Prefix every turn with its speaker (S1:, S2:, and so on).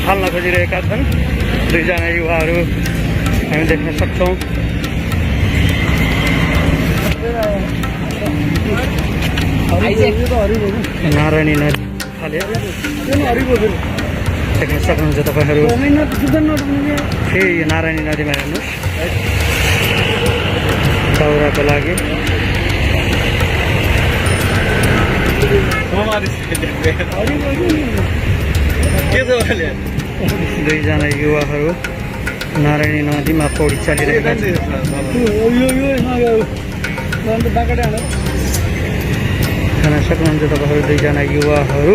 S1: फाल्न खोजिरहेका छन्। दुईजना युवाहरू हामी देख्न सक्छौँ। नारायणी नदी खाले देख्न सक्नुहुन्छ तपाईँहरू। फेरि यो नारायणी नदीमा हेर्नुहोस् दाउराको लागि दुईजना युवाहरू नारायणी नदीमा पौडी चलिरहेका छन्। हेर्न सक्नुहुन्छ तपाईँहरू दुईजना युवाहरू